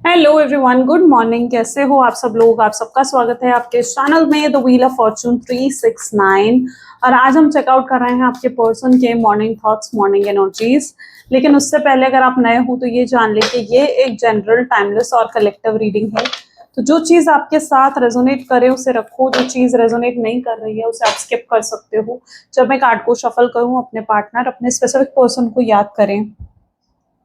Hello everyone, good morning. कैसे हो आप सब लोग? आप सबका स्वागत है आपके चैनल में द व्हील ऑफ फॉर्चून 369। और आज हम चेकआउट कर रहे हैं आपके पर्सन के मॉर्निंग थॉट्स, मॉर्निंग एनर्जीज। लेकिन उससे पहले अगर आप नए हो तो ये जान लें कि ये एक जनरल, टाइमलेस और कलेक्टिव रीडिंग है। तो जो चीज़ आपके साथ रेजोनेट करे उसे रखो, जो चीज़ रेजोनेट नहीं कर रही है उसे आप स्किप कर सकते हो। जब मैं कार्ड को शफल करूँ, अपने पार्टनर, अपने स्पेसिफिक पर्सन को याद करें,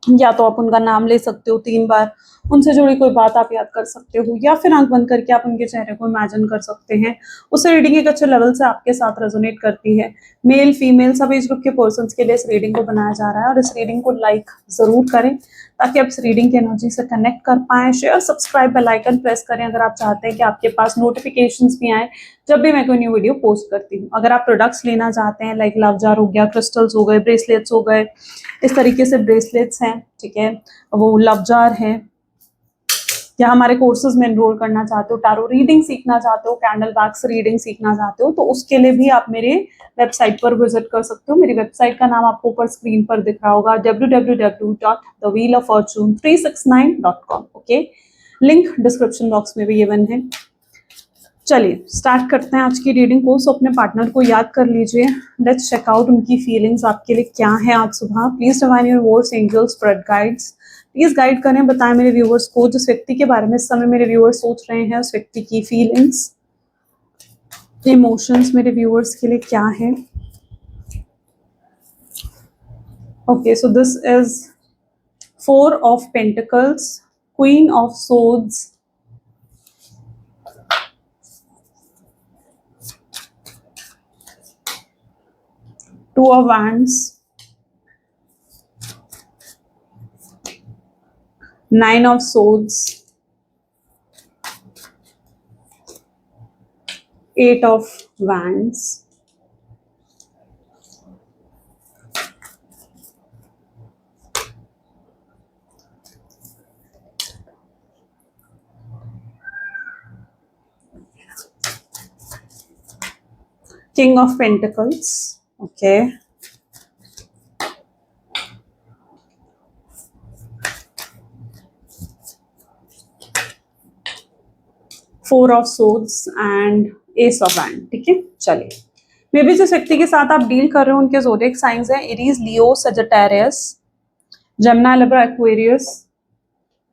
या तो आप उनका नाम ले सकते हो 3 बार, उनसे जुड़ी कोई बात आप याद कर सकते हो, या फिर आंख बंद करके आप उनके चेहरे को इमेजिन कर सकते हैं। उससे रीडिंग एक अच्छे लेवल से आपके साथ रेजोनेट करती है। मेल फीमेल सब एज ग्रुप के पर्सन्स के लिए इस रीडिंग को बनाया जा रहा है। और इस रीडिंग को लाइक जरूर करें ताकि आप इस रीडिंग की एनर्जी से कनेक्ट कर पाएं। Share, subscribe, bell icon press करें अगर आप चाहते हैं कि आपके पास नोटिफिकेशंस भी आए जब भी मैं कोई न्यू वीडियो पोस्ट करती हूँ। अगर आप प्रोडक्ट्स लेना चाहते हैं, लाइक लव जार हो गया, क्रिस्टल्स हो गए, ब्रेसलेट्स हो गए, इस तरीके से ब्रेसलेट्स हैं, ठीक है, वो लव जार है, या हमारे कोर्सेज में एनरोल करना चाहते हो, टारो रीडिंग सीखना चाहते हो, कैंडल वैक्स रीडिंग सीखना चाहते हो, तो उसके लिए भी आप मेरे वेबसाइट पर विजिट कर सकते हो। मेरी वेबसाइट का नाम आपको ऊपर स्क्रीन पर दिख रहा होगा, www.thewheeloffortune369.com। Okay, link description box में भी गिवन है। चलिए स्टार्ट करते हैं आज की रीडिंग को। सो अपने पार्टनर को याद कर लीजिए। लेट्स चेक आउट उनकी फीलिंग्स आपके लिए क्या है आज सुबह। Please divine your words, angels, spirit guides, please guide करें, बताएं मेरे व्यूअर्स को, जिस व्यक्ति के बारे में इस समय मेरे व्यूअर्स सोच रहे हैं, उस व्यक्ति की फीलिंग्स, इमोशंस मेरे व्यूअर्स के लिए क्या है। Okay, so this is 4 of pentacles, queen of swords, Two of Wands, 9 of Swords, 8 of Wands, King of Pentacles, okay, 4 of swords and S of hand. ठीक है, चलिए। मे बी जिस व्यक्ति के साथ आप डील कर रहे हो उनके ज़ोडिएक साइंस हैं Aries, Leo, Sagittarius, Gemini, Libra, Aquarius,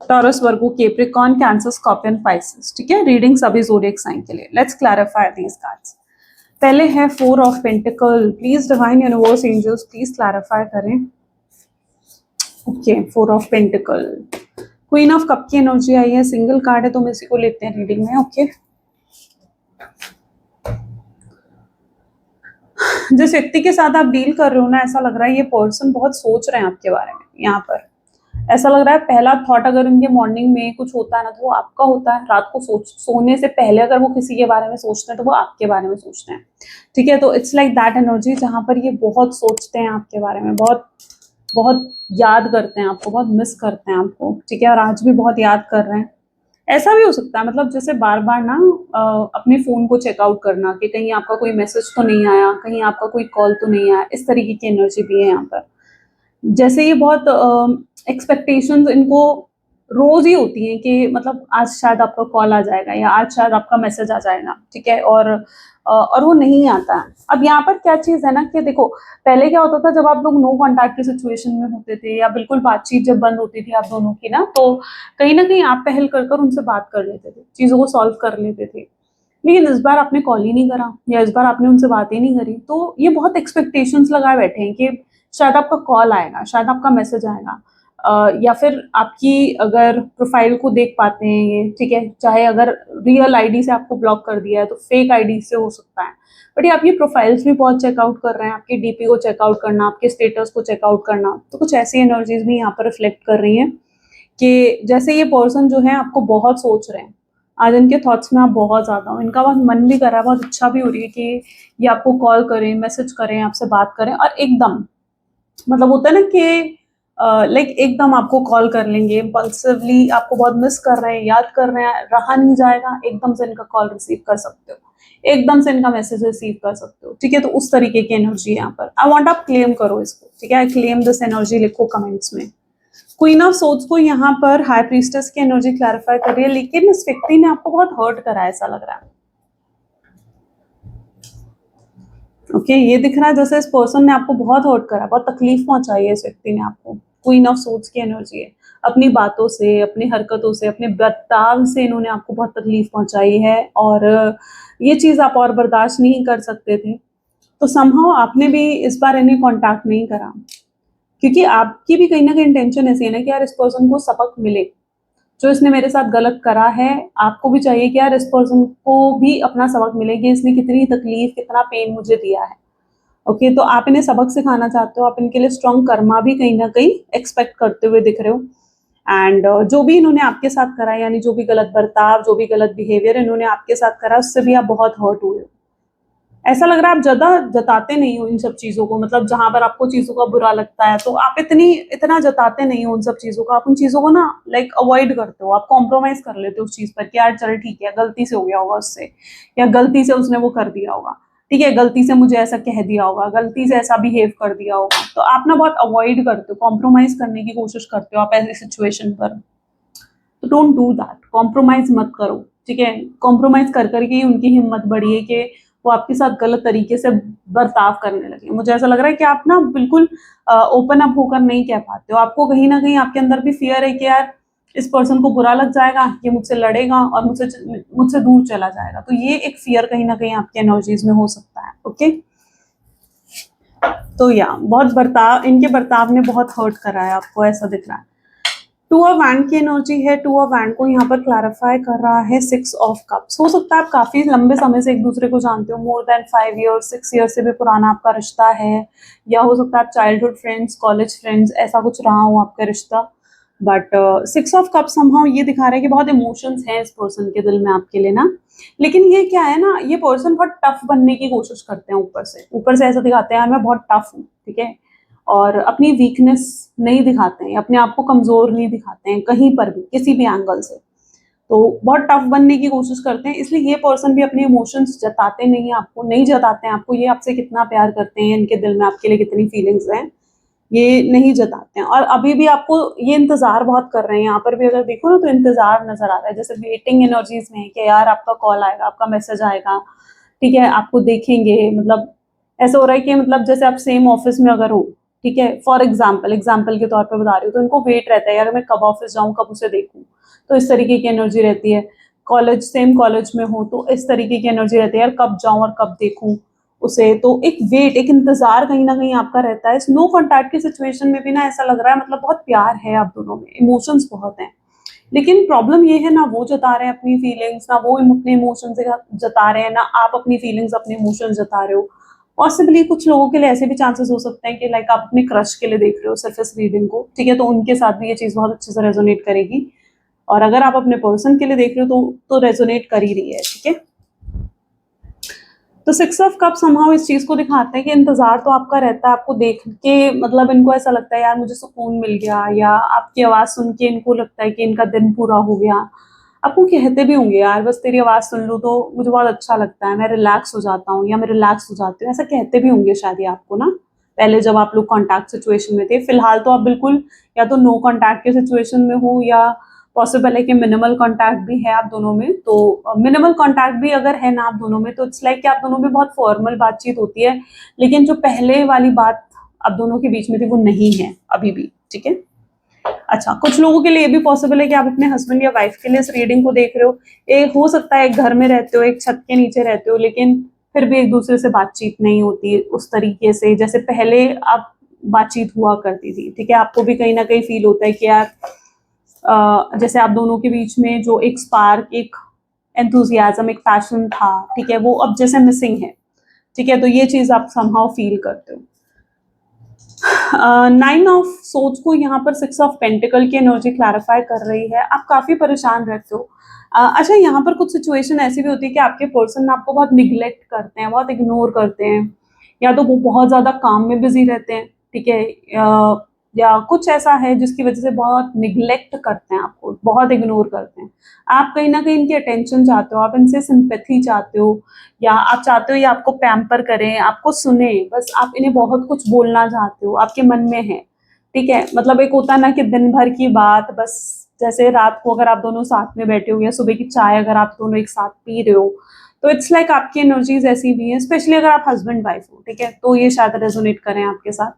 Taurus, Virgo, Capricorn, Cancer, Scorpion, Pisces. ठीक है, रीडिंग सभी ज़ोडिएक साइन के लिए। Let's clarify these cards. पहले है 4 of pentacle. Please divine universe, angels, please clarify करें। Okay, 4 of pentacle, queen of cup की energy आई है, सिंगल कार्ड है तो हम इसी को लेते हैं रीडिंग में। ओके, जिस व्यक्ति के साथ आप डील कर रहे हो ना, ऐसा लग रहा है ये पर्सन बहुत सोच रहे हैं आपके बारे में। यहाँ पर ऐसा लग रहा है पहला थॉट अगर उनके मॉर्निंग में कुछ होता है ना तो वो आपका होता है। रात को सोने से पहले अगर वो किसी के बारे में सोचते हैं तो वो आपके बारे में सोचते हैं। ठीक है, तो इट्स लाइक दैट एनर्जी जहाँ पर ये बहुत सोचते हैं आपके बारे में, बहुत बहुत याद करते हैं आपको, बहुत मिस करते हैं आपको। ठीक है, और आज भी बहुत याद कर रहे हैं। ऐसा भी हो सकता है, मतलब जैसे बार बार ना अपने फोन को चेकआउट करना कि कहीं आपका कोई मैसेज तो नहीं आया, कहीं आपका कोई कॉल तो नहीं आया, इस तरीके की एनर्जी भी है यहाँ पर। जैसे ये बहुत एक्सपेक्टेशंस इनको रोज ही होती हैं कि मतलब आज शायद आपका कॉल आ जाएगा या आज शायद आपका मैसेज आ जाएगा। ठीक है, और वो नहीं आता है। अब यहाँ पर क्या चीज है ना कि देखो, पहले क्या होता था जब आप लोग नो कॉन्टैक्ट की सिचुएशन में होते थे या बिल्कुल बातचीत जब बंद होती थी आप दोनों की ना, तो कहीं ना कहीं आप पहल कर उनसे बात कर लेते थे, चीजों को सॉल्व कर लेते थे। लेकिन इस बार आपने कॉल ही नहीं करा या इस बार आपने उनसे बात ही नहीं करी, तो ये बहुत एक्सपेक्टेशंस लगाए बैठे हैं कि शायद आपका कॉल आएगा, शायद आपका मैसेज आएगा, या फिर आपकी अगर प्रोफाइल को देख पाते हैं ये। ठीक है, चाहे अगर रियल आईडी से आपको ब्लॉक कर दिया है तो फेक आईडी से हो सकता है, बट ये आपकी प्रोफाइल्स भी बहुत चेकआउट कर रहे हैं, आपकी डीपी को चेकआउट करना, आपके स्टेटस को चेकआउट करना। तो कुछ ऐसी एनर्जीज भी यहाँ पर रिफ्लेक्ट कर रही हैं कि जैसे ये पर्सन जो है आपको बहुत सोच रहे हैं। आज इनके थॉट्स में आप बहुत ज्यादा हो, इनका बहुत मन भी कर रहा है, बहुत इच्छा भी हो रही है कि ये आपको कॉल करें, मैसेज करें, आपसे बात करें, और एकदम मतलब होता है ना कि लाइक एकदम आपको कॉल कर लेंगे इम्पल्सिवली, आपको बहुत मिस कर रहे हैं, याद कर रहे हैं, रहा नहीं जाएगा, एकदम से इनका कॉल रिसीव कर सकते हो, एकदम से इनका मैसेज रिसीव कर सकते हो। ठीक है, तो उस तरीके की एनर्जी यहाँ पर आई वांट आप क्लेम करो इसको। ठीक है, क्लेम दिस एनर्जी, लिखो कमेंट्स में, क्वीन ऑफ सोर्ड्स को यहाँ पर हाई प्रीस्टेस की एनर्जी क्लैरिफाई कर रही है, लेकिन इस व्यक्ति ने आपको बहुत हर्ट करा है, ऐसा लग रहा है। ओके, ये दिख रहा है जैसे इस पर्सन ने आपको बहुत हर्ट करा, बहुत तकलीफ पहुंचाई है इस व्यक्ति ने आपको। क्वीन ऑफ सोर्ड्स की एनर्जी है, अपनी बातों से, अपनी हरकतों से, अपने बर्ताव से इन्होंने आपको बहुत तकलीफ पहुंचाई है, और ये चीज आप और बर्दाश्त नहीं कर सकते थे, तो समहाउ आपने भी इस बार इन्हें कांटेक्ट नहीं करा, क्योंकि आपकी भी कहीं ना कहीं इंटेंशन ऐसी है ना कि यार इस पर्सन को सबक मिले, जो इसने मेरे साथ गलत करा है, आपको भी चाहिए कि यार इस पर्सन को भी अपना सबक मिले कि इसने कितनी तकलीफ, कितना पेन मुझे दिया है। ओके, तो आप इन्हें सबक सिखाना चाहते हो, आप इनके लिए स्ट्रॉन्ग कर्मा भी कहीं ना कहीं एक्सपेक्ट करते हुए दिख रहे हो। एंड जो भी इन्होंने आपके साथ करा, यानी जो भी गलत बर्ताव, जो भी गलत बिहेवियर इन्होंने आपके साथ करा, उससे भी आप बहुत हर्ट हुए हो। ऐसा लग रहा है आप ज्यादा जताते नहीं हो इन सब चीजों को, मतलब जहां पर आपको चीजों का बुरा लगता है तो आप इतना जताते नहीं हो उन सब चीजों का, आप उन चीजों को ना लाइक अवॉइड करते हो, आप कॉम्प्रोमाइज कर लेते हो उस चीज पर कि यार चल ठीक है, गलती से हो गया होगा उससे, या गलती से उसने वो कर दिया होगा, ठीक है, गलती से मुझे ऐसा कह दिया होगा, गलती से ऐसा बिहेव कर दिया होगा, तो आप ना बहुत अवॉइड करते हो, कॉम्प्रोमाइज करने की कोशिश करते हो आप ऐसी सिचुएशन पर। तो डोंट डू दैट, कॉम्प्रोमाइज मत करो, ठीक है। कॉम्प्रोमाइज कर करके ही उनकी हिम्मत बढ़ी है कि वो आपके साथ गलत तरीके से बर्ताव करने लगे। मुझे ऐसा लग रहा है कि आप ना बिल्कुल ओपन अप होकर नहीं कह पाते हो, आपको कहीं ना कहीं आपके अंदर भी फियर है कि यार इस पर्सन को बुरा लग जाएगा, ये मुझसे लड़ेगा और मुझसे दूर चला जाएगा, तो ये एक फियर कहीं ना कहीं आपके एनर्जीज में हो सकता है। ओके, तो या बहुत बर्ताव, इनके बर्ताव ने बहुत हर्ट करा है आपको, ऐसा दिख रहा है। टू ऑफ वैंड की एनर्जी है, टू ऑफ वैंड को यहाँ पर क्लैरिफाई कर रहा है सिक्स ऑफ कप्स। हो सकता है आप काफी लंबे समय से एक दूसरे को जानते हो, मोर देन 5 ईयर्स, 6 ईयर्स से भी पुराना आपका रिश्ता है, या हो सकता है आप चाइल्डहुड फ्रेंड्स, कॉलेज फ्रेंड्स, ऐसा कुछ रहा हो आपका रिश्ता। But six of cups somehow ये दिखा रहा है कि बहुत इमोशंस हैं इस पर्सन के दिल में आपके लिए ना, लेकिन ये क्या है ना, ये पर्सन बहुत टफ बनने की कोशिश करते हैं, ऊपर से ऐसा दिखाते हैं यार मैं बहुत टफ हूँ, ठीक है, और अपनी वीकनेस नहीं दिखाते हैं, अपने आप को कमजोर नहीं दिखाते हैं कहीं पर भी, किसी भी एंगल से, तो बहुत टफ बनने की कोशिश करते हैं। इसलिए ये पर्सन भी अपने इमोशंस जताते नहीं, आपको नहीं जताते हैं, आपको ये आपसे कितना प्यार करते हैं, इनके दिल में आपके लिए कितनी फीलिंग्स हैं, ये नहीं जताते हैं, और अभी भी आपको ये इंतजार बहुत कर रहे हैं। यहाँ पर भी अगर देखो ना तो इंतजार नजर आ रहा है, जैसे वेटिंग एनर्जीज में है कि यार आपका कॉल आएगा, आपका मैसेज आएगा, ठीक है, आपको देखेंगे, मतलब ऐसा हो रहा है कि मतलब जैसे आप सेम ऑफिस में अगर हो, ठीक है, फॉर एग्जाम्पल के तौर पे बता रही हूँ, तो इनको वेट रहता है यार मैं कब ऑफिस जाऊँ, कब उसे देखूँ, तो इस तरीके की एनर्जी रहती है। सेम कॉलेज में हो तो इस तरीके की एनर्जी रहती है यार कब जाऊँ और कब देखूँ उसे, तो एक वेट, एक इंतजार कहीं ना कहीं आपका रहता है। इस नो कॉन्टैक्ट की सिचुएशन में भी ना ऐसा लग रहा है मतलब बहुत प्यार है आप दोनों में, इमोशंस बहुत हैं, लेकिन प्रॉब्लम ये है ना वो जता रहे हैं अपनी फीलिंग्स, ना वो अपने इमोशंस जता रहे हैं, ना आप अपनी फीलिंग्स अपने इमोशंस जता रहे हो। पॉसिबली कुछ लोगों के लिए ऐसे भी चांसेस हो सकते हैं कि लाइक आप अपने क्रश के लिए देख रहे हो सरफेस रीडिंग को, ठीक है, तो उनके साथ भी ये चीज बहुत अच्छे से रेजोनेट करेगी, और अगर आप अपने पर्सन के लिए देख रहे हो तो रेजोनेट कर ही रही है, ठीक है। तो सिक्स ऑफ कप समहाउ इस चीज को दिखाते हैं कि इंतजार तो आपका रहता है, आपको देख के मतलब इनको ऐसा लगता है यार मुझे सुकून मिल गया, या आपकी आवाज सुन के इनको लगता है कि इनका दिन पूरा हो गया। आपको कहते भी होंगे यार बस तेरी आवाज सुन लूं तो मुझे बहुत अच्छा लगता है, मैं रिलैक्स हो जाता हूँ, या मैं रिलैक्स हो जाती हूँ, ऐसा कहते भी होंगे शायद ये आपको ना, पहले जब आप लोग कॉन्टैक्ट सिचुएशन में थे। फिलहाल तो आप बिल्कुल या तो नो कॉन्टैक्ट के सिचुएशन में हो, या पॉसिबल है कि मिनिमल कांटेक्ट भी है आप दोनों में। तो मिनिमल कांटेक्ट भी अगर है ना आप दोनों में, तो इट्स लाइक कि आप दोनों में बहुत फॉर्मल बातचीत होती है, लेकिन जो पहले वाली बात आप दोनों के बीच में थी वो नहीं है अभी भी, ठीक है। अच्छा, कुछ लोगों के लिए भी पॉसिबल है कि आप अपने हस्बैंड या वाइफ के लिए इस रीडिंग को देख रहे हो। एक हो सकता है एक घर में रहते हो, एक छत के नीचे रहते हो, लेकिन फिर भी एक दूसरे से बातचीत नहीं होती उस तरीके से जैसे पहले आप बातचीत हुआ करती थी, ठीक है। आपको भी कहीं ना कहीं फील होता है कि यार जैसे आप दोनों के बीच में जो एक स्पार्क, एक एंथुजियाज्म, एक पैशन था, ठीक है, वो अब जैसे मिसिंग है, ठीक है, तो ये चीज आप समहाउ फील करते हो। नाइन ऑफ सोच को यहाँ पर सिक्स ऑफ पेंटिकल की एनर्जी क्लैरिफाई कर रही है, आप काफी परेशान रहते हो। अच्छा, यहाँ पर कुछ सिचुएशन ऐसी भी होती है कि आपके पर्सन आपको बहुत निग्लेक्ट करते हैं, बहुत इग्नोर करते हैं, या तो वो बहुत ज्यादा काम में बिजी रहते हैं, ठीक है, या कुछ ऐसा है जिसकी वजह से बहुत निग्लेक्ट करते हैं, आपको बहुत इग्नोर करते हैं। आप कहीं ना कहीं इनकी अटेंशन चाहते हो, आप इनसे सिंपैथी चाहते हो, या आप चाहते हो ये आपको पैम्पर करें, आपको सुने, बस आप इन्हें बहुत कुछ बोलना चाहते हो, आपके मन में है, ठीक है, मतलब एक होता है ना कि दिन भर की बात, बस जैसे रात को अगर आप दोनों साथ में बैठे हो या सुबह की चाय अगर आप दोनों एक साथ पी रहे हो, तो इट्स लाइक आपकी एनर्जीज ऐसी भी हैं, स्पेशली अगर आप हस्बैंड वाइफ हो, ठीक है, तो ये शायद रेजोनेट करें आपके साथ।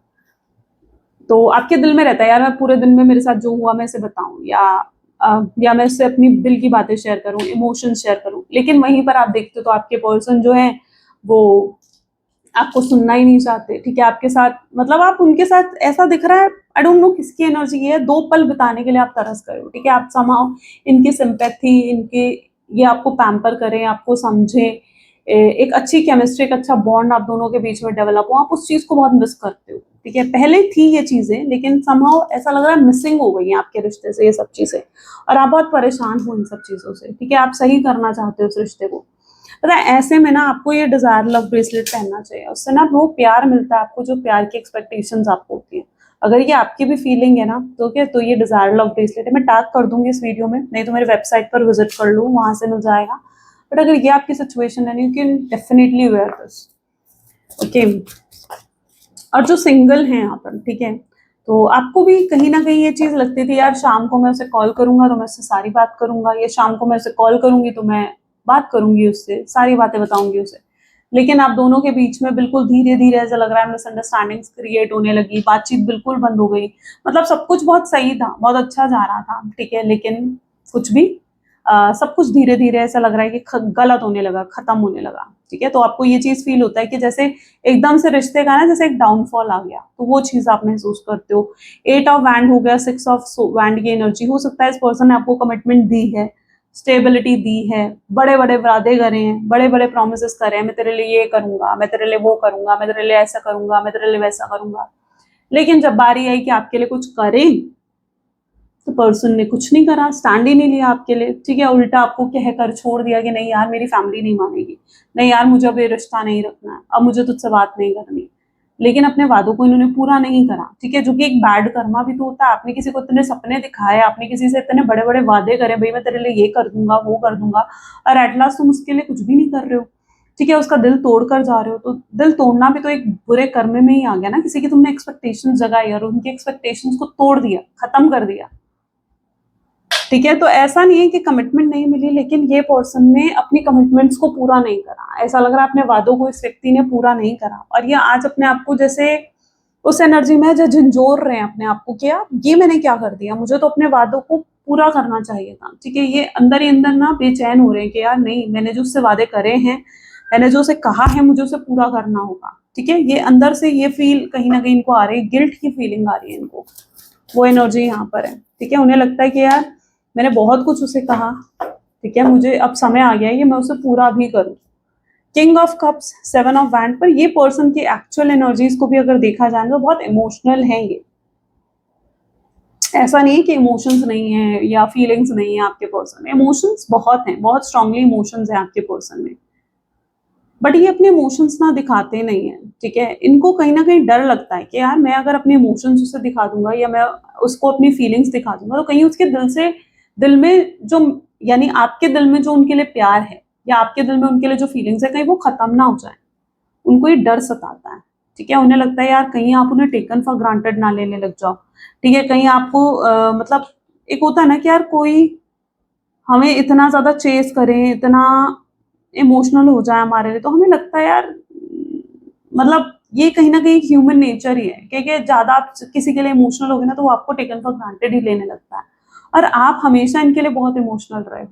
तो आपके दिल में रहता है यार मैं पूरे दिन में मेरे साथ जो हुआ मैं इसे बताऊं, या मैं इससे अपनी दिल की बातें शेयर करूं, इमोशंस शेयर करूं, लेकिन वहीं पर आप देखते हो तो आपके पर्सन जो है वो आपको सुनना ही नहीं चाहते, ठीक है, आपके साथ मतलब आप उनके साथ ऐसा दिख रहा है, आई डोंट नो किसकी एनर्जी है, 2 पल बिताने के लिए आप तरस गए हो, ठीक है, आप समहाउ इनकी सिंपैथी, इनके ये आपको पैम्पर करें, आपको समझे, एक अच्छी केमिस्ट्री, एक अच्छा बॉन्ड आप दोनों के बीच में डेवलप हो, आप उस चीज को बहुत मिस करते हो, ठीक है, पहले थी ये चीजें, लेकिन समहाउ ऐसा लग रहा है मिसिंग हो गई है आपके रिश्ते से ये सब चीजें, और आप बहुत परेशान हो इन सब चीजों से, ठीक है, आप सही करना चाहते हो उस रिश्ते को। पता है ऐसे में ना आपको ये डिजायर लव ब्रेसलेट पहनना चाहिए, उससे ना वो प्यार मिलता है आपको जो प्यार की एक्सपेक्टेशंस आपको होती है। अगर ये आपकी भी फीलिंग है ना तो क्या, तो ये डिजायर लव ब्रेसलेट है, मैं टैग कर दूंगी इस वीडियो में, नहीं तो मेरे वेबसाइट पर विजिट कर लो, वहां से मिल जाएगा। बट अगर ये आपकी सिचुएशन है, you can definitely wear this, okay. और जो सिंगल हैं यहाँ पर, ठीक है, तो आपको भी कहीं ना कहीं ये चीज लगती थी यार, शाम को मैं उसे कॉल करूंगा तो मैं उससे सारी बात करूंगा, या शाम को मैं उसे कॉल करूंगी तो मैं बात करूंगी उससे, सारी बातें बताऊंगी उसे, लेकिन आप दोनों के बीच में बिल्कुल धीरे धीरे ऐसा लग रहा है मिसअंडरस्टैंडिंग्स क्रिएट होने लगी, बातचीत बिल्कुल बंद हो गई, मतलब सब कुछ बहुत सही था, बहुत अच्छा जा रहा था, ठीक है, लेकिन कुछ भी सब कुछ धीरे धीरे ऐसा लग रहा है कि गलत होने लगा, खत्म होने लगा, ठीक है, तो आपको ये चीज फील होता है कि जैसे एकदम से रिश्ते का ना जैसे एक डाउनफॉल आ गया, तो वो चीज आप महसूस करते हो। 8 ऑफ वैंड हो गया, 6 ऑफ वैंड की एनर्जी, हो सकता है इस पर्सन ने आपको कमिटमेंट दी है, स्टेबिलिटी दी है, बड़े बड़े वादे करे हैं, बड़े बड़े प्रोमिस करे हैं, मैं तेरे लिए ये करूंगा, मैं तेरे लिए वो करूंगा, मैं तेरे लिए ऐसा करूंगा, मैं तेरे लिए वैसा करूंगा, लेकिन जब बारी आई कि आपके लिए कुछ करें तो पर्सन ने कुछ नहीं करा, स्टैंड ही नहीं लिया आपके लिए, ठीक है, उल्टा आपको कहकर छोड़ दिया कि नहीं यार मेरी फैमिली नहीं मानेगी, नहीं यार मुझे अब ये रिश्ता नहीं रखना है, अब मुझे तुझसे बात नहीं करनी, लेकिन अपने वादों को इन्होंने पूरा नहीं करा, ठीक है, जो कि एक बैड कर्मा भी तो होता है, आपने किसी को इतने सपने दिखाए, आपने किसी से इतने बड़े बड़े वादे करे, भाई मैं तेरे लिए ये कर दूंगा वो कर दूंगा, और एट लास्ट तुम उसके लिए कुछ भी नहीं कर रहे हो, ठीक है, उसका दिल तोड़ कर जा रहे हो, तो दिल तोड़ना भी तो एक बुरे कर्म में ही आ गया ना, किसी की तुमने एक्सपेक्टेशंस जगाई और उनकी एक्सपेक्टेशंस को तोड़ दिया, खत्म कर दिया, ठीक है, तो ऐसा नहीं है कि कमिटमेंट नहीं मिली, लेकिन ये पर्सन ने अपनी कमिटमेंट्स को पूरा नहीं करा, ऐसा लग रहा है अपने वादों को इस व्यक्ति ने पूरा नहीं करा, और ये आज अपने आप को जैसे उस एनर्जी में जो झंझोर रहे हैं अपने आप को, क्या ये मैंने क्या कर दिया, मुझे तो अपने वादों को पूरा करना चाहिए था, ठीक है, ये अंदर ही अंदर ना बेचैन हो रहे हैं कि यार नहीं, मैंने जो उससे वादे करे हैं, मैंने जो उसे कहा है मुझे उसे पूरा करना होगा, ठीक है, ये अंदर से ये फील कहीं ना कहीं इनको आ रही है, गिल्ट की फीलिंग आ रही है इनको, वो एनर्जी यहाँ पर है, ठीक है, उन्हें लगता है कि यार मैंने बहुत कुछ उसे कहा, ठीक है, मुझे अब समय आ गया है कि मैं उसे पूरा भी करूं। King of cups, 7 of wand पर ये पर्सन की एक्चुअल एनर्जीज को भी अगर देखा जाए तो बहुत इमोशनल है ये, ऐसा नहीं है कि इमोशंस नहीं है या फीलिंग्स नहीं है आपके पर्सन में, इमोशंस बहुत हैं, बहुत स्ट्रांगली इमोशंस हैं आपके पर्सन में, बट ये अपने इमोशंस ना दिखाते नहीं है, ठीक है, इनको कहीं ना कहीं डर लगता है कि यार मैं अगर अपने इमोशंस उसे दिखा दूंगा या मैं उसको अपनी फीलिंग्स दिखा दूंगा तो कहीं उसके दिल में जो, यानी आपके दिल में जो उनके लिए प्यार है या आपके दिल में उनके लिए जो फीलिंग्स है कहीं वो खत्म ना हो जाए, उनको ये डर सताता है, ठीक है, उन्हें लगता है यार कहीं आप उन्हें टेकन फॉर ग्रांटेड ना लेने लग जाओ, ठीक है, कहीं आपको मतलब एक होता है ना कि यार कोई हमें इतना ज्यादा चेस करें, इतना इमोशनल हो जाए हमारे लिए, तो हमें लगता है यार मतलब ये कहीं ना कहीं ह्यूमन नेचर ही है, क्योंकि ज्यादा आप किसी के लिए इमोशनल हो गए ना तो वो आपको टेकन फॉर ग्रांटेड ही लेने लगता है, और आप हमेशा इनके लिए बहुत इमोशनल रहे हो,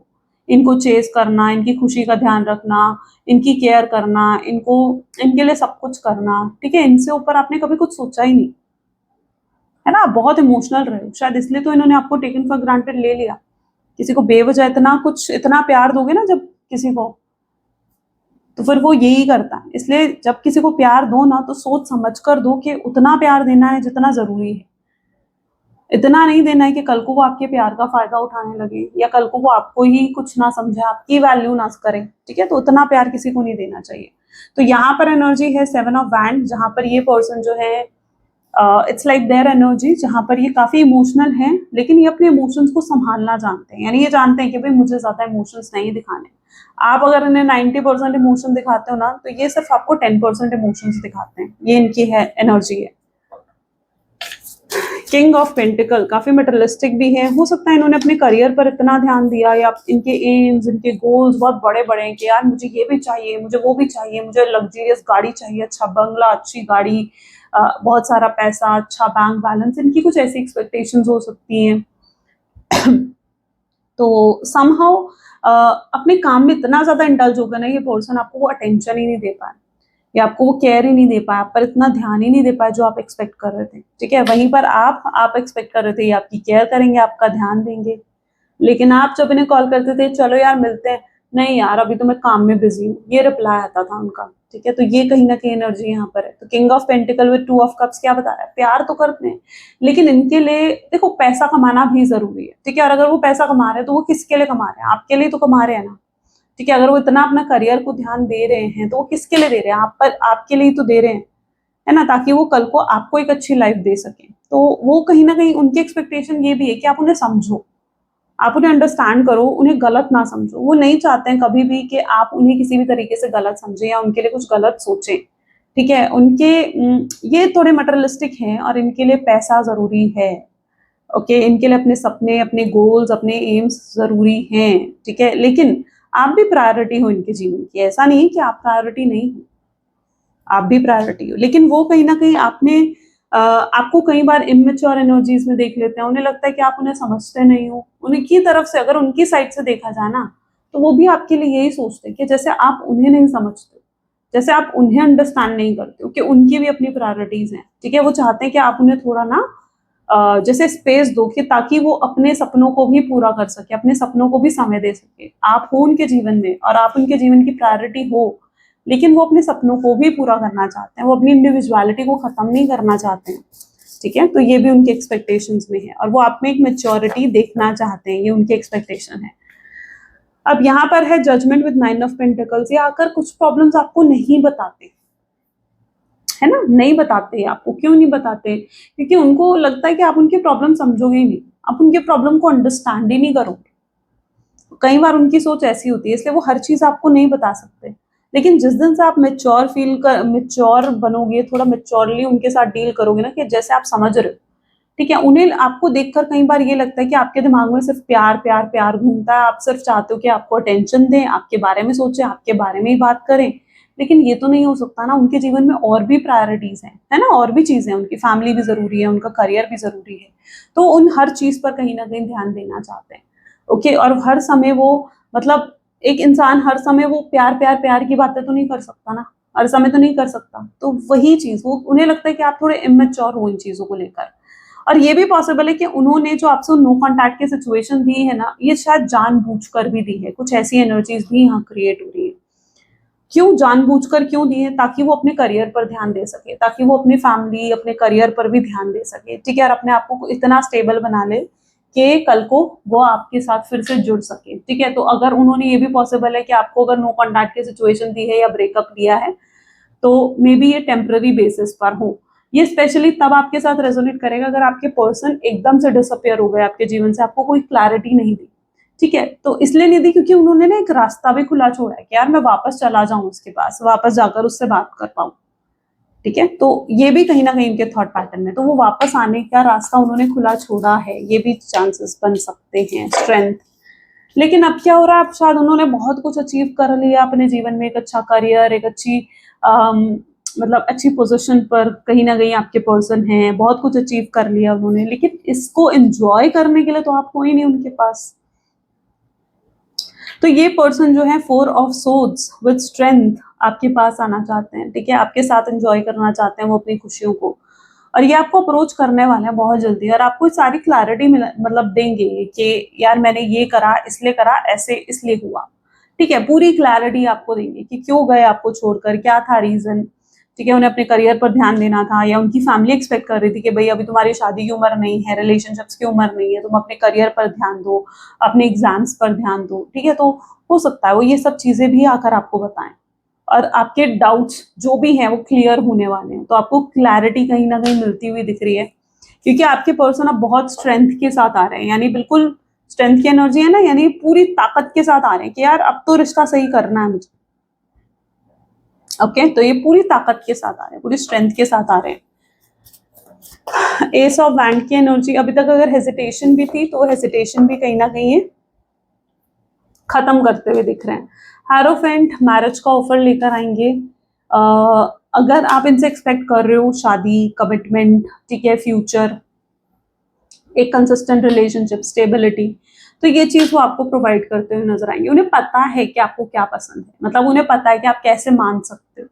इनको चेस करना, इनकी खुशी का ध्यान रखना, इनकी केयर करना, इनको इनके लिए सब कुछ करना, ठीक है, इनसे ऊपर आपने कभी कुछ सोचा ही नहीं, है ना, आप बहुत इमोशनल रहे हो, शायद इसलिए तो इन्होंने आपको टेकन फॉर ग्रांटेड ले लिया, किसी को बेवजह इतना कुछ इतना प्यार दोगे ना जब किसी को, तो फिर वो यही करता है, इसलिए जब किसी को प्यार दो ना तो सोच समझ कर दो कि उतना प्यार देना है जितना जरूरी है, इतना नहीं देना है कि कल को वो आपके प्यार का फायदा उठाने लगे या कल को वो आपको ही कुछ ना समझे, आपकी वैल्यू ना करे, ठीक है, तो उतना प्यार किसी को नहीं देना चाहिए। तो यहाँ पर एनर्जी है 7 ऑफ वैंड, जहां पर ये पर्सन जो है इट्स लाइक देयर एनर्जी, जहां पर ये काफी इमोशनल है, लेकिन ये अपने इमोशंस को संभालना जानते हैं, यानी ये जानते हैं कि भाई मुझे ज्यादा इमोशंस नहीं दिखाने, आप अगर इन्हें 90% इमोशन दिखाते हो ना तो ये सिर्फ आपको 10% इमोशंस दिखाते हैं, ये इनकी है एनर्जी है। किंग ऑफ पेंटिकल काफी मटेरियलिस्टिक भी है, हो सकता है इन्होंने अपने करियर पर इतना ध्यान दिया या इनके एम्स, इनके गोल्स बहुत बड़े बड़े हैं कि यार मुझे ये भी चाहिए, मुझे वो भी चाहिए, मुझे लग्जरियस गाड़ी चाहिए, अच्छा बंगला, अच्छी गाड़ी, बहुत सारा पैसा, अच्छा बैंक बैलेंस, इनकी कुछ ऐसी एक्सपेक्टेशंस हो सकती हैं। तो समहाउ अपने काम में इतना ज्यादा इंडल्ज होगा ना ये पर्सन, आपको वो अटेंशन ही नहीं दे पाए या आपको वो केयर ही नहीं दे पाया, आप पर इतना ध्यान ही नहीं दे पाया जो आप एक्सपेक्ट कर रहे थे। ठीक है, वहीं पर आप एक्सपेक्ट कर रहे थे ये आपकी केयर करेंगे, आपका ध्यान देंगे, लेकिन आप जब इन्हें कॉल करते थे चलो यार मिलते हैं, नहीं यार अभी तो मैं काम में बिजी हूँ, ये रिप्लाई आता था उनका। ठीक है, तो ये कहीं ना कहीं एनर्जी यहाँ पर है। तो king of pentacle with two of cups क्या बता रहा है, प्यार तो करते हैं लेकिन इनके लिए देखो पैसा कमाना भी जरूरी है। ठीक है, और अगर वो पैसा कमा रहे हैं तो वो किसके लिए कमा रहे हैं, आपके लिए तो कमा रहे हैं ना। ठीक है, अगर वो इतना अपना करियर को ध्यान दे रहे हैं तो वो किसके लिए दे रहे हैं, आप पर, आपके लिए तो दे रहे हैं, है ना, ताकि वो कल को आपको एक अच्छी लाइफ दे सके। तो वो कहीं ना कहीं उनकी एक्सपेक्टेशन ये भी है कि आप उन्हें समझो, आप उन्हें अंडरस्टैंड करो, उन्हें गलत ना समझो। वो नहीं चाहते हैं कभी भी कि आप उन्हें किसी भी तरीके से गलत समझें या उनके लिए कुछ गलत सोचें। ठीक है, उनके ये थोड़े मटेरियलिस्टिक हैं और इनके लिए पैसा जरूरी है। ओके, इनके लिए अपने सपने, अपने गोल्स, अपने एम्स जरूरी हैं। ठीक है, लेकिन आप भी प्रायोरिटी हो इनके जीवन की, ऐसा नहीं है कि आप प्रायोरिटी नहीं हो, आप भी प्रायोरिटी हो। लेकिन वो कहीं ना कहीं आपको कई बार इमेच्योर एनर्जीज में देख लेते हैं, उन्हें लगता है कि आप उन्हें समझते नहीं हो। उनकी तरफ से अगर उनकी साइड से देखा जाए ना, तो वो भी आपके लिए यही सोचते हैं कि जैसे आप उन्हें नहीं समझते, जैसे आप उन्हें अंडरस्टैंड नहीं करते हो कि उनकी भी अपनी प्रायोरिटीज हैं। ठीक है, वो चाहते हैं कि आप उन्हें थोड़ा ना जैसे स्पेस दो कि ताकि वो अपने सपनों को भी पूरा कर सके, अपने सपनों को भी समय दे सके। आप हो उनके जीवन में और आप उनके जीवन की प्रायोरिटी हो, लेकिन वो अपने सपनों को भी पूरा करना चाहते हैं, वो अपनी इंडिविजुअलिटी को खत्म नहीं करना चाहते हैं। ठीक है, तो ये भी उनके एक्सपेक्टेशंस में है और वो आप में एक मेच्योरिटी देखना चाहते हैं, ये उनकी एक्सपेक्टेशन है। अब यहाँ पर है जजमेंट विद 9 ऑफ पेंटिकल्स। ये आकर कुछ प्रॉब्लम्स आपको नहीं बताते, है ना, नहीं बताते। आपको क्यों नहीं बताते, क्योंकि उनको लगता है कि आप उनकी प्रॉब्लम समझोगे ही नहीं, आप उनके प्रॉब्लम को अंडरस्टैंड ही नहीं करोगे। कई बार उनकी सोच ऐसी होती है, इसलिए वो हर चीज आपको नहीं बता सकते। लेकिन जिस दिन से आप मेच्योर बनोगे, थोड़ा मेच्योरली उनके साथ डील करोगे ना, कि जैसे आप समझ रहे हो। ठीक है, उन्हें आपको देखकर कई बार ये लगता है कि आपके दिमाग में सिर्फ प्यार प्यार प्यार घूमता है, आप सिर्फ चाहते हो कि आपको अटेंशन दें, आपके बारे में सोचें, आपके बारे में ही बात करें। लेकिन ये तो नहीं हो सकता ना, उनके जीवन में और भी प्रायोरिटीज हैं, है ना, और भी चीजें हैं, उनकी फैमिली भी जरूरी है, उनका करियर भी जरूरी है। तो उन हर चीज पर कहीं ना कहीं ध्यान देना चाहते हैं। ओके, और हर समय वो, मतलब एक इंसान हर समय वो प्यार प्यार प्यार की बातें तो नहीं कर सकता ना, हर समय तो नहीं कर सकता। तो वही चीज, वो उन्हें लगता है कि आप थोड़े इमेच्योर हो इन चीजों को लेकर। और ये भी पॉसिबल है कि उन्होंने जो आपसे नो कांटेक्ट की सिचुएशन दी है ना, ये शायद जानबूझकर भी दी है, कुछ ऐसी एनर्जीज भी यहाँ क्रिएट हो रही है। क्यों जानबूझकर क्यों दी है, ताकि वो अपने करियर पर ध्यान दे सके, ताकि वो अपनी फैमिली, अपने करियर पर भी ध्यान दे सके। ठीक है, और अपने आप को इतना स्टेबल बना ले कि कल को वो आपके साथ फिर से जुड़ सके। ठीक है, तो अगर उन्होंने, ये भी पॉसिबल है कि आपको अगर नो कॉन्टैक्ट की सिचुएशन दी है या ब्रेकअप दिया है, तो मे बी ये टेम्पररी बेसिस पर हो। ये स्पेशली तब आपके साथ रेजोनेट करेगा अगर आपके पर्सन एकदम से डिसअपियर हो गए आपके जीवन से, आपको कोई क्लैरिटी नहीं दी। ठीक है, तो इसलिए नहीं दी क्योंकि उन्होंने ना एक रास्ता भी खुला छोड़ा है कि यार मैं वापस चला जाऊं उसके पास, वापस जाकर उससे बात कर पाऊं। ठीक है, तो ये भी कहीं ना कहीं इनके थॉट पैटर्न में, तो वो वापस आने का रास्ता उन्होंने खुला छोड़ा है, ये भी चांसेस बन सकते हैं, स्ट्रेंथ। लेकिन अब क्या हो रहा है, अब शायद उन्होंने बहुत कुछ अचीव कर लिया अपने जीवन में, एक अच्छा करियर, एक अच्छी मतलब अच्छी पोजीशन पर कहीं ना कहीं आपके पर्सन हैं, बहुत कुछ अचीव कर लिया उन्होंने, लेकिन इसको एंजॉय करने के लिए तो आप कोई नहीं उनके पास। तो ये पर्सन जो है 4 ऑफ सोर्ड्स विद स्ट्रेंथ आपके पास आना चाहते हैं। ठीक है, आपके साथ एंजॉय करना चाहते हैं वो अपनी खुशियों को, और ये आपको अप्रोच करने वाले हैं बहुत जल्दी, और आपको सारी क्लैरिटी मतलब देंगे कि यार मैंने ये करा, इसलिए करा, ऐसे इसलिए हुआ। ठीक है, पूरी क्लैरिटी आपको देंगे कि क्यों गए आपको छोड़कर, क्या था रीजन। ठीक है, उन्हें अपने करियर पर ध्यान देना था, या उनकी फैमिली एक्सपेक्ट कर रही थी कि भाई अभी तुम्हारी शादी की उम्र नहीं है, रिलेशनशिप्स की उम्र नहीं है, तुम अपने करियर पर ध्यान दो, अपने एग्जाम्स पर ध्यान दो। ठीक है, तो हो सकता है वो ये सब चीजें भी आकर आपको बताएं, और आपके डाउट्स जो भी हैं वो क्लियर होने वाले हैं। तो आपको क्लैरिटी कहीं ना कहीं मिलती हुई दिख रही है, क्योंकि आपके पर्सन अब बहुत स्ट्रेंथ के साथ आ रहे हैं, यानी बिल्कुल स्ट्रेंथ की एनर्जी है ना, यानी पूरी ताकत के साथ आ रहे हैं कि यार अब तो रिश्ता सही करना है मुझे। ओके, तो ये पूरी ताकत के साथ आ रहे हैं, पूरी स्ट्रेंथ के साथ आ रहे हैं। एस ऑफ वैंड की एनर्जी, अभी तक अगर हेजिटेशन भी थी तो हेजिटेशन भी कहीं ना कहीं ये खत्म करते हुए दिख रहे हैं। हैरोफेंट मैरिज का ऑफर लेकर आएंगे। अगर आप इनसे एक्सपेक्ट कर रहे हो शादी, कमिटमेंट, ठीक है, फ्यूचर, एक कंसिस्टेंट रिलेशनशिप, स्टेबिलिटी, तो ये चीज वो आपको प्रोवाइड करते हुए नजर आएंगे। उन्हें पता है कि आपको क्या पसंद है, मतलब उन्हें पता है कि आप कैसे मान सकते हो,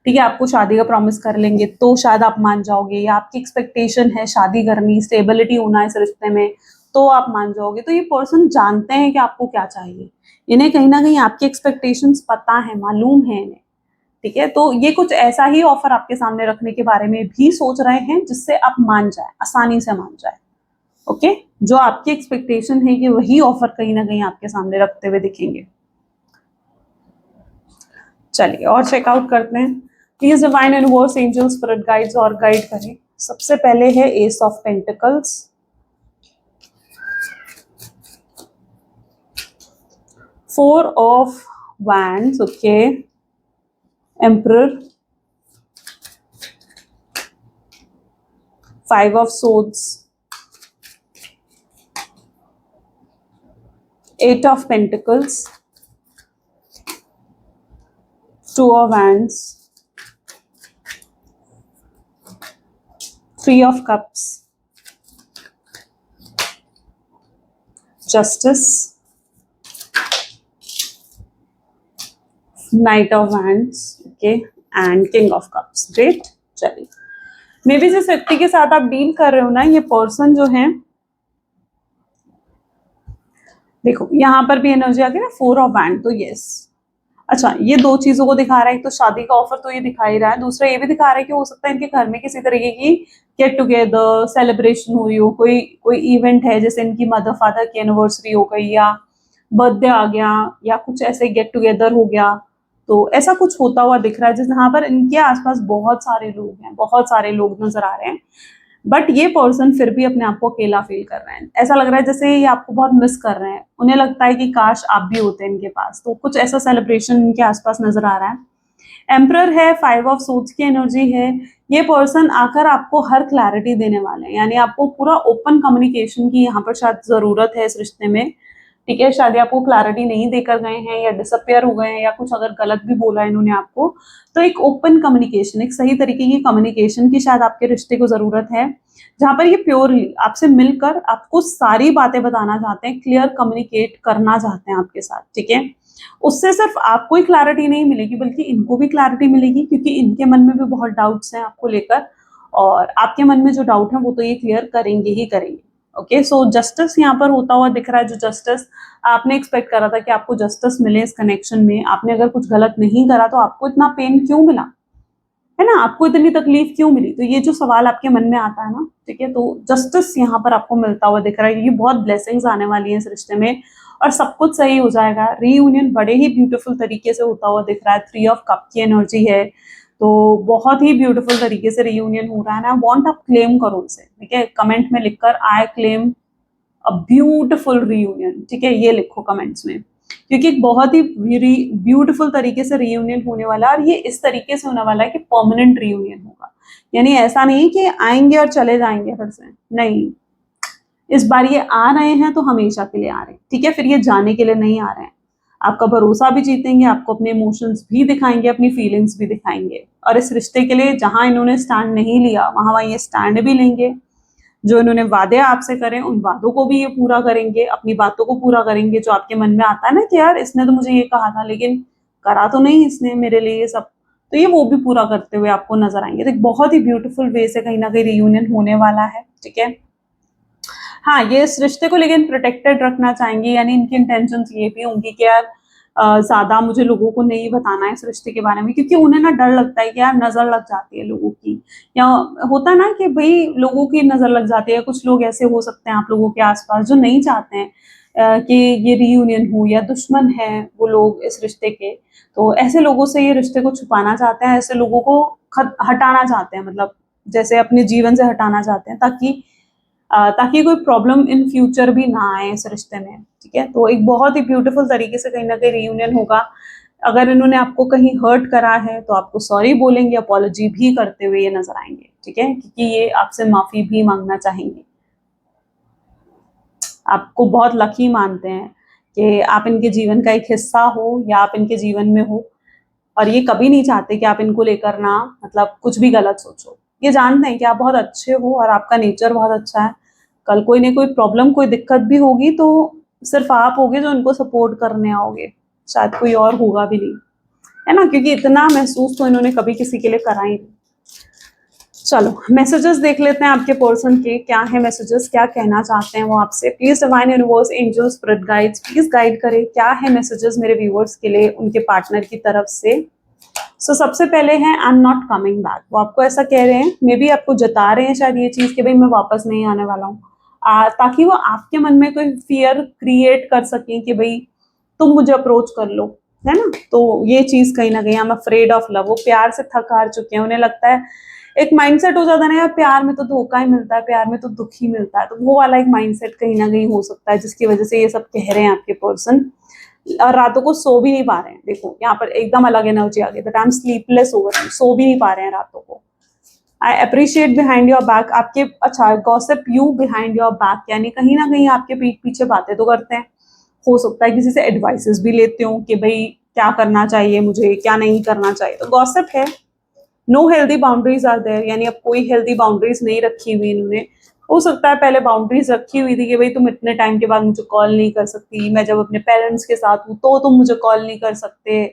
ठीक है। आपको शादी का प्रॉमिस कर लेंगे तो शायद आप मान जाओगे, या आपकी एक्सपेक्टेशन है शादी करनी, स्टेबिलिटी होना इस रिश्ते में, तो आप मान जाओगे। तो ये पर्सन जानते हैं कि आपको क्या चाहिए, इन्हें कहीं ना कहीं आपकी एक्सपेक्टेशंस पता है, मालूम है इन्हें, ठीक है। तो ये कुछ ऐसा ही ऑफर आपके सामने रखने के बारे में भी सोच रहे हैं जिससे आप मान जाए, आसानी से मान जाए। ओके, जो आपकी एक्सपेक्टेशन है कि वही ऑफर कहीं ना कहीं आपके सामने रखते हुए दिखेंगे। चलिए और चेकआउट करते हैं। Please divine universe, angels, spirit guides और गाइड करें। सबसे पहले है ace of pentacles, 4 of wands, okay, emperor, 5 of swords, 8 of Pentacles, 2 of Wands, 3 of Cups, Justice, Knight of Wands, okay, and King of Cups. Great. चलिए, may be जिस व्यक्ति के साथ आप डील कर रहे हो ना, ये पर्सन जो है, देखो यहाँ पर भी एनर्जी आ गई ना, 4 ऑफ वैंड, तो यस, अच्छा ये दो चीजों को दिखा रहा है। एक तो शादी का ऑफर तो ये दिखा ही रहा है, दूसरा ये भी दिखा रहा है कि हो सकता है इनके घर में किसी तरीके की गेट टुगेदर, सेलिब्रेशन हुई हो, कोई कोई इवेंट है, जैसे इनकी मदर फादर की एनिवर्सरी हो गई, या बर्थडे आ गया, या कुछ ऐसे गेट टुगेदर हो गया। तो ऐसा कुछ होता हुआ दिख रहा है, जहाँ पर इनके आसपास बहुत सारे लोग हैं, बहुत सारे लोग नजर आ रहे हैं, बट ये पर्सन फिर भी अपने आप को अकेला फील कर रहे हैं। ऐसा लग रहा है जैसे ये आपको बहुत मिस कर रहे हैं, उन्हें लगता है कि काश आप भी होते इनके पास। तो कुछ ऐसा सेलिब्रेशन इनके आसपास नजर आ रहा है। एम्परर है, 5 ऑफ सोर्ड्स की एनर्जी है। ये पर्सन आकर आपको हर क्लैरिटी देने वाले हैं, यानी आपको पूरा ओपन कम्युनिकेशन की यहाँ पर शायद जरूरत है इस रिश्ते में, ठीक है। शायद आपको क्लैरिटी नहीं देकर गए हैं, या डिसअपियर हो गए हैं, या कुछ अगर गलत भी बोला है इन्होंने आपको, तो एक ओपन कम्युनिकेशन, एक सही तरीके की कम्युनिकेशन की शायद आपके रिश्ते को जरूरत है, जहां पर ये प्योरली आपसे मिलकर आपको सारी बातें बताना चाहते हैं, क्लियर कम्युनिकेट करना चाहते हैं आपके साथ, ठीक है। उससे सिर्फ आपको ही क्लैरिटी नहीं मिलेगी, बल्कि इनको भी क्लैरिटी मिलेगी, क्योंकि इनके मन में भी बहुत डाउट्स हैं आपको लेकर, और आपके मन में जो डाउट है वो तो ये क्लियर करेंगे ही करेंगे। ओके, सो जस्टिस यहाँ पर होता हुआ दिख रहा है। जो जस्टिस आपने एक्सपेक्ट करा था कि आपको जस्टिस मिले इस कनेक्शन में, आपने अगर कुछ गलत नहीं करा तो आपको इतना पेन क्यों मिला, है ना, आपको इतनी तकलीफ क्यों मिली, तो ये जो सवाल आपके मन में आता है ना, ठीक है, तो जस्टिस यहाँ पर आपको मिलता हुआ दिख रहा है, क्योंकि बहुत ब्लेसिंग्स आने वाली है इस रिश्ते में, और सब कुछ सही हो जाएगा। रीयूनियन बड़े ही ब्यूटीफुल तरीके से होता हुआ दिख रहा है। 3 ऑफ कप की एनर्जी है, तो बहुत ही ब्यूटीफुल तरीके से रीयूनियन हो रहा है ना। वांट आप क्लेम करो उसे, ठीक है, कमेंट में लिखकर I claim a beautiful reunion, ठीक है, ये लिखो कमेंट्स में, क्योंकि एक बहुत ही ब्यूटीफुल तरीके से रीयूनियन होने वाला है, और ये इस तरीके से होने वाला है कि परमानेंट रीयूनियन होगा, यानी ऐसा नहीं कि आएंगे और चले जाएंगे फिर से, नहीं, इस बार ये आ रहे हैं तो हमेशा के लिए आ रहे हैं, ठीक है, फिर ये जाने के लिए नहीं आ रहे हैं। आपका भरोसा भी जीतेंगे, आपको अपने इमोशंस भी दिखाएंगे, अपनी फीलिंग्स भी दिखाएंगे, और इस रिश्ते के लिए जहां इन्होंने स्टैंड नहीं लिया वहां ये स्टैंड भी लेंगे। जो इन्होंने वादे आपसे करें उन वादों को भी ये पूरा करेंगे, अपनी बातों को पूरा करेंगे। जो आपके मन में आता है ना कि यार इसने तो मुझे ये कहा था लेकिन करा तो नहीं इसने मेरे लिए ये सब, तो ये वो भी पूरा करते हुए आपको नजर आएंगे। तो एक बहुत ही ब्यूटीफुल वे से कहीं ना कहीं रियूनियन होने वाला है, ठीक है। हाँ, ये इस रिश्ते को लेकिन प्रोटेक्टेड रखना चाहेंगे, यानी इनकी इंटेंशंस ये भी होंगी कि यार ज्यादा मुझे लोगों को नहीं बताना है इस रिश्ते के बारे में, क्योंकि उन्हें ना डर लगता है कि यार नजर लग जाती है लोगों की, या होता है ना कि भाई लोगों की नजर लग जाती है। कुछ लोग ऐसे हो सकते हैं आप लोगों के आसपास जो नहीं चाहते हैं कि ये रीयूनियन हो, या दुश्मन है वो लोग इस रिश्ते के, तो ऐसे लोगों से ये रिश्ते को छुपाना चाहते हैं, ऐसे लोगों को हटाना चाहते हैं, मतलब जैसे अपने जीवन से हटाना चाहते हैं, ताकि कोई प्रॉब्लम इन फ्यूचर भी ना आए इस रिश्ते में, ठीक है। तो एक बहुत ही ब्यूटीफुल तरीके से कहीं ना कहीं रियूनियन होगा। अगर इन्होंने आपको कहीं हर्ट करा है तो आपको सॉरी बोलेंगे, अपॉलॉजी भी करते हुए ये नजर आएंगे। ठीक है, क्योंकि ये आपसे माफी भी मांगना चाहेंगे। आपको बहुत लकी मानते हैं कि आप इनके जीवन का एक हिस्सा हो या आप इनके जीवन में हो, और ये कभी नहीं चाहते कि आप इनको लेकर ना मतलब कुछ भी गलत सोचो। ये जानते हैं कि आप बहुत अच्छे हो और आपका नेचर बहुत अच्छा है। कल कोई ना कोई प्रॉब्लम, कोई दिक्कत भी होगी तो सिर्फ आप होगे जो इनको सपोर्ट करने आओगे, शायद कोई और होगा भी नहीं, है ना, क्योंकि इतना महसूस तो इन्होंने कभी किसी के लिए करा ही नहीं। चलो मैसेजेस देख लेते हैं आपके पर्सन के, क्या है मैसेजेस, क्या कहना चाहते हैं वो आपसे। Please divine universe, angels, spirit guides, please guide करें क्या है मैसेजेस मेरे व्यूअर्स के लिए उनके पार्टनर की तरफ से। सबसे पहले है I am not coming back. वो आपको ऐसा कह रहे हैं, मे बी आपको जता रहे हैं शायद ये चीज कि भाई मैं वापस नहीं आने वाला हूँ, ताकि वो आपके मन में कोई फियर क्रिएट कर सके कि भाई तुम मुझे अप्रोच कर लो, है ना। तो ये चीज कहीं ना कहीं I am afraid of love, वो प्यार से थक हार चुके हैं। उन्हें लगता है, एक माइंडसेट हो जाता है ना यार, प्यार में तो धोखा ही मिलता है, प्यार में तो दुख ही मिलता है, तो वो वाला एक माइंडसेट कहीं ना कहीं हो सकता है जिसकी वजह से ये सब कह रहे हैं आपके पर्सन। और रातों को सो भी नहीं पा रहे हैं, देखो यहाँ पर एकदम अलग एनर्जी आ गई, that I am sleepless over, सो भी नहीं पा रहे हैं रातों को। I appreciate behind your back, आपके अच्छा gossip you behind your back, यानी कहीं ना कहीं आपके पीठ पीछे बातें तो करते हैं। हो सकता है किसी से एडवाइसेस भी लेते हो कि भाई क्या करना चाहिए मुझे, क्या नहीं करना चाहिए, तो गॉसिप है। No healthy boundaries are there, यानी अब कोई हेल्दी बाउंड्रीज नहीं रखी हुई इन्होंने। हो सकता है पहले बाउंड्रीज रखी हुई थी कि भाई तुम इतने टाइम के बाद मुझे कॉल नहीं कर सकती, मैं जब अपने पेरेंट्स के साथ हूँ तो तुम मुझे कॉल नहीं कर सकते,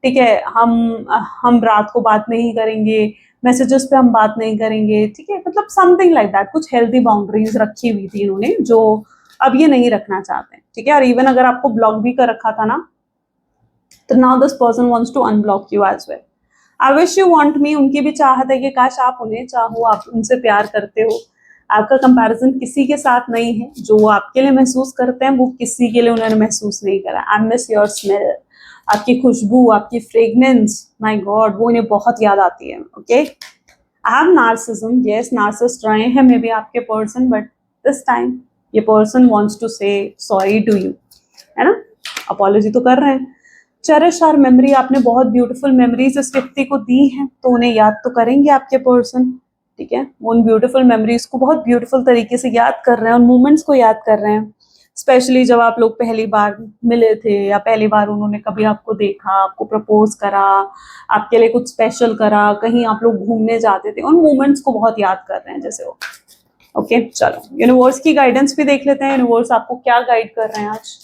ठीक है, हम रात को बात नहीं करेंगे, मैसेजेस पे हम बात नहीं करेंगे, ठीक है, मतलब समथिंग लाइक दैट, कुछ हेल्दी बाउंड्रीज रखी हुई थी इन्होंने जो अब ये नहीं रखना चाहते हैं, ठीक है। और इवन अगर आपको ब्लॉक भी कर रखा था ना, तो now this person wants to unblock you as well. I wish you want me, उनकी भी चाहत है कि काश आप उन्हें चाहो, आप उनसे प्यार करते हो। आपका कंपैरिजन किसी के साथ नहीं है, जो वो आपके लिए महसूस करते हैं वो किसी के लिए उन्होंने महसूस नहीं करा। आई मिस योर स्मेल, आपकी खुशबू, आपकी फ्रेगनेंस, माय गॉड, वो इन्हें बहुत याद आती है। Okay, I have narcissism, yes narcissist रहे हैं मे बी आपके पर्सन, बट दिस टाइम ये पर्सन वांट्स टू से सॉरी टू यू, है ना, अपॉलॉजी तो कर रहे हैं। चेरिश आवर मेमोरी, आपने बहुत ब्यूटीफुल मेमोरीज इस व्यक्ति को दी हैं, तो उन्हें याद तो करेंगे आपके पर्सन, ठीक है। उन ब्यूटीफुल मेमोरीज को बहुत ब्यूटीफुल तरीके से याद कर रहे हैं, उन मोमेंट्स को याद कर रहे हैं, स्पेशली जब आप लोग पहली बार मिले थे या पहली बार उन्होंने कभी आपको देखा, आपको प्रपोज करा, आपके लिए कुछ स्पेशल करा, कहीं आप लोग घूमने जाते थे, उन मोमेंट्स को बहुत याद कर रहे हैं जैसे वो। ओके, चलो यूनिवर्स की गाइडेंस भी देख लेते हैं, यूनिवर्स आपको क्या गाइड कर रहे हैं आज।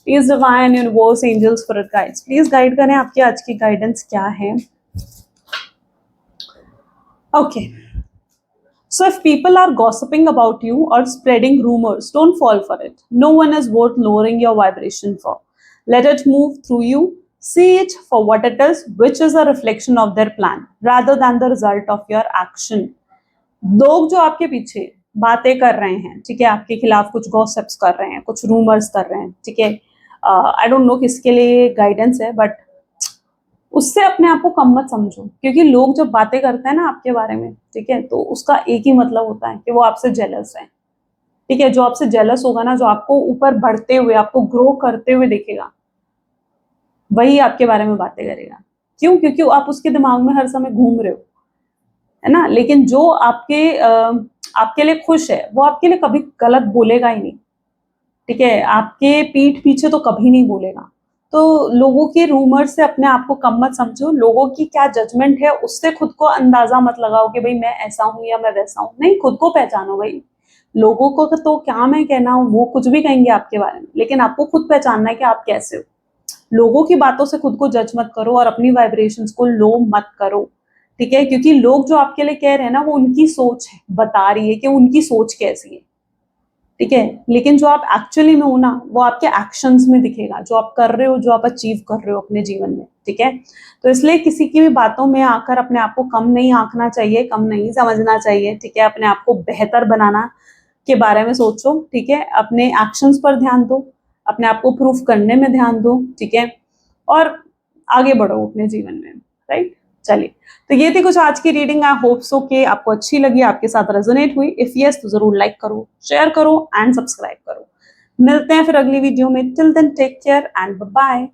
Please divine universe, angels, spirit guides, please guide करें आपकी आज की गाइडेंस क्या है। Okay, so if people are gossiping about you or spreading rumors, don't fall for it. No one is worth lowering your vibration for. Let it move through you. See it for what it is, which is a reflection of their plan rather than the result of your action. लोग जो आपके पीछे बातें कर रहे हैं, ठीक है, आपके खिलाफ कुछ गॉसिप्स कर रहे हैं, कुछ रूमर्स कर रहे हैं, ठीक है, आई डोंट नो किसके लिए गाइडेंस है, बट उससे अपने आप को कम मत समझो, क्योंकि लोग जब बातें करते हैं ना आपके बारे में, ठीक है, तो उसका एक ही मतलब होता है कि वो आपसे जेलस है, ठीक है। जो आपसे जेलस होगा ना, जो आपको ऊपर बढ़ते हुए, आपको ग्रो करते हुए देखेगा, वही आपके बारे में बातें करेगा। क्यों? क्योंकि आप उसके दिमाग में हर समय घूम रहे हो, है ना। लेकिन जो आपके लिए खुश है, वो आपके लिए कभी गलत बोलेगा ही नहीं, ठीक है, आपके पीठ पीछे तो कभी नहीं बोलेगा। तो लोगों के रूमर से अपने आप को कम मत समझो, लोगों की क्या जजमेंट है उससे खुद को अंदाजा मत लगाओ कि भाई मैं ऐसा हूं या मैं वैसा हूं, नहीं, खुद को पहचानो भाई। लोगों को तो क्या मैं कहना हूं, वो कुछ भी कहेंगे आपके बारे में, लेकिन आपको खुद पहचानना है कि आप कैसे हो। लोगों की बातों से खुद को जज मत करो और अपनी वाइब्रेशंस को लो मत करो, ठीक है, क्योंकि लोग जो आपके लिए कह रहे हैं ना, वो उनकी सोच है, बता रही है कि उनकी सोच कैसी है, ठीक है, लेकिन जो आप एक्चुअली में हो ना, वो आपके एक्शंस में दिखेगा, जो आप कर रहे हो, जो आप अचीव कर रहे हो अपने जीवन में, ठीक है। तो इसलिए किसी की भी बातों में आकर अपने आप को कम नहीं आंकना चाहिए, कम नहीं समझना चाहिए, ठीक है। अपने आप को बेहतर बनाना के बारे में सोचो, ठीक है, अपने एक्शंस पर ध्यान दो, अपने आप को प्रूफ करने में ध्यान दो, ठीक है, और आगे बढ़ो अपने जीवन में, राइट। चलिए, तो ये थी कुछ आज की रीडिंग। आई होप सो कि आपको अच्छी लगी, आपके साथ रेजोनेट हुई। इफ यस तो जरूर लाइक करो, शेयर करो एंड सब्सक्राइब करो। मिलते हैं फिर अगली वीडियो में। Till then take care and bye bye.